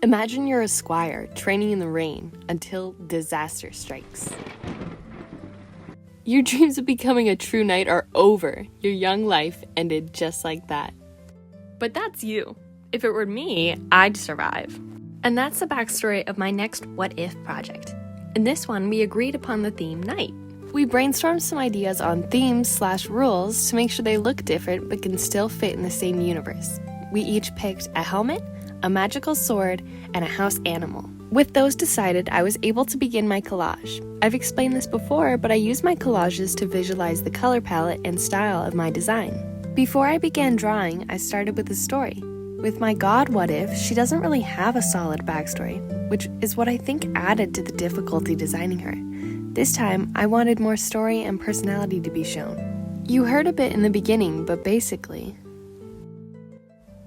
Imagine you're a squire training in the rain until disaster strikes. Your dreams of becoming a true knight are over. Your young life ended just like that. But that's you. If it were me, I'd survive. And that's the backstory of my next What If project. In this one, we agreed upon the theme knight. We brainstormed some ideas on themes/rules to make sure they look different but can still fit in the same universe. We each picked a helmet, a magical sword, and a house animal. With those decided, I was able to begin my collage. I've explained this before, but I use my collages to visualize the color palette and style of my design. Before I began drawing, I started with a story. With my god What If, she doesn't really have a solid backstory, which is what I think added to the difficulty designing her. This time, I wanted more story and personality to be shown. You heard a bit in the beginning, but basically...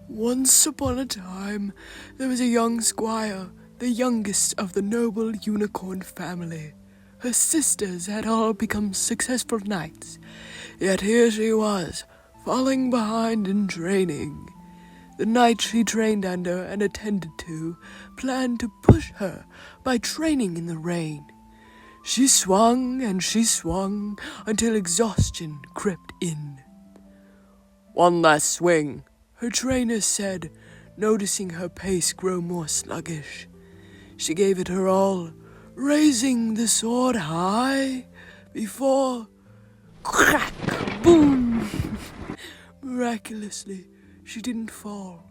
Once upon a time, there was a young squire, the youngest of the noble unicorn family. Her sisters had all become successful knights, yet here she was, falling behind in training. The knight she trained under and attended to planned to push her by training in the rain. She swung and she swung until exhaustion crept in. "One last swing," her trainer said, noticing her pace grow more sluggish. She gave it her all, raising the sword high before... crack! Boom! Miraculously, she didn't fall.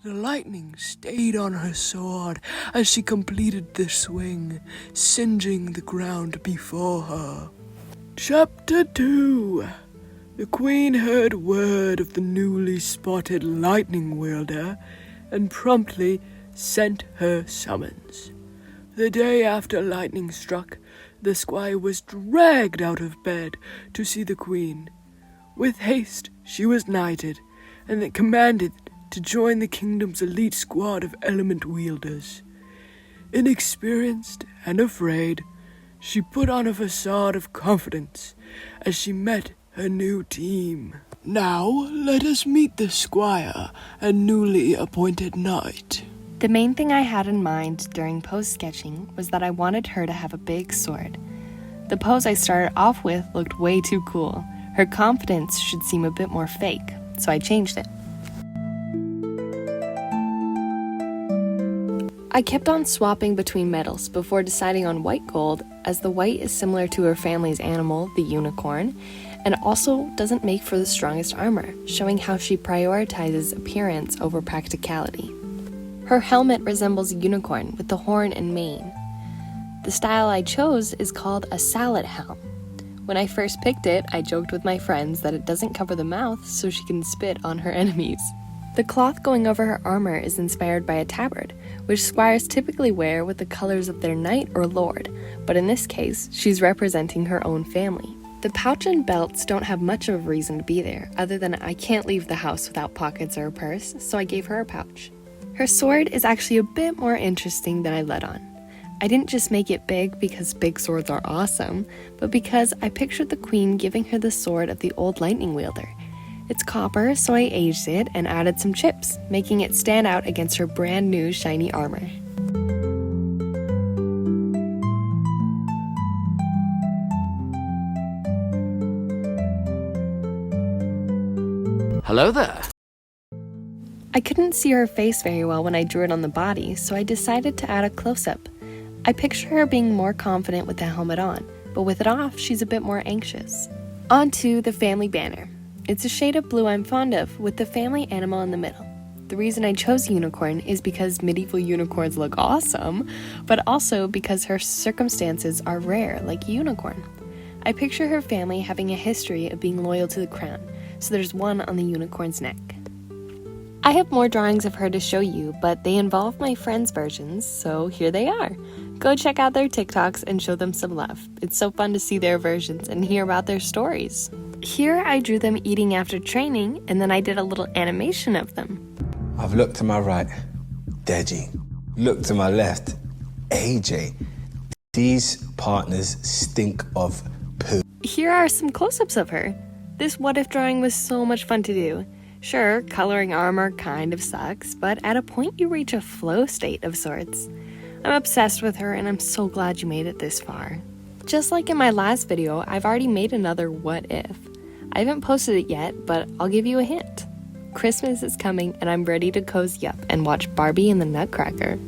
The lightning stayed on her sword as she completed the swing, singeing the ground before her. Chapter 2. The queen heard word of the newly spotted lightning wielder and promptly sent her summons. The day after lightning struck, the squire was dragged out of bed to see the queen. With haste, she was knighted, and then commanded to join the kingdom's elite squad of element wielders. Inexperienced and afraid, she put on a facade of confidence as she met her new team. Now, let us meet the squire and newly appointed knight. The main thing I had in mind during pose sketching was that I wanted her to have a big sword. The pose I started off with looked way too cool. Her confidence should seem a bit more fake, so I changed it. I kept on swapping between metals before deciding on white gold, as the white is similar to her family's animal, the unicorn, and also doesn't make for the strongest armor, showing how she prioritizes appearance over practicality. Her helmet resembles a unicorn with the horn and mane. The style I chose is called a salad helm. When I first picked it, I joked with my friends that it doesn't cover the mouth so she can spit on her enemies. The cloth going over her armor is inspired by a tabard, which squires typically wear with the colors of their knight or lord, but in this case, she's representing her own family. The pouch and belts don't have much of a reason to be there, other than I can't leave the house without pockets or a purse, so I gave her a pouch. Her sword is actually a bit more interesting than I let on. I didn't just make it big because big swords are awesome, but because I pictured the queen giving her the sword of the old lightning wielder. It's copper, so I aged it and added some chips, making it stand out against her brand new shiny armor. Hello there. I couldn't see her face very well when I drew it on the body, so I decided to add a close-up. I picture her being more confident with the helmet on, but with it off, she's a bit more anxious. On to the family banner. It's a shade of blue I'm fond of, with the family animal in the middle. The reason I chose unicorn is because medieval unicorns look awesome, but also because her circumstances are rare, like a unicorn. I picture her family having a history of being loyal to the crown, so there's one on the unicorn's neck. I have more drawings of her to show you, but they involve my friends' versions, so here they are. Go check out their TikToks and show them some love. It's so fun to see their versions and hear about their stories. Here I drew them eating after training, and then I did a little animation of them. I've looked to my right, Deji. Look to my left, AJ. These partners stink of poo. Here are some close-ups of her. This what if drawing was so much fun to do. Sure, coloring armor kind of sucks, but at a point you reach a flow state of sorts. I'm obsessed with her and I'm so glad you made it this far. Just like in my last video, I've already made another what if. I haven't posted it yet, but I'll give you a hint. Christmas is coming and I'm ready to cozy up and watch Barbie and the Nutcracker.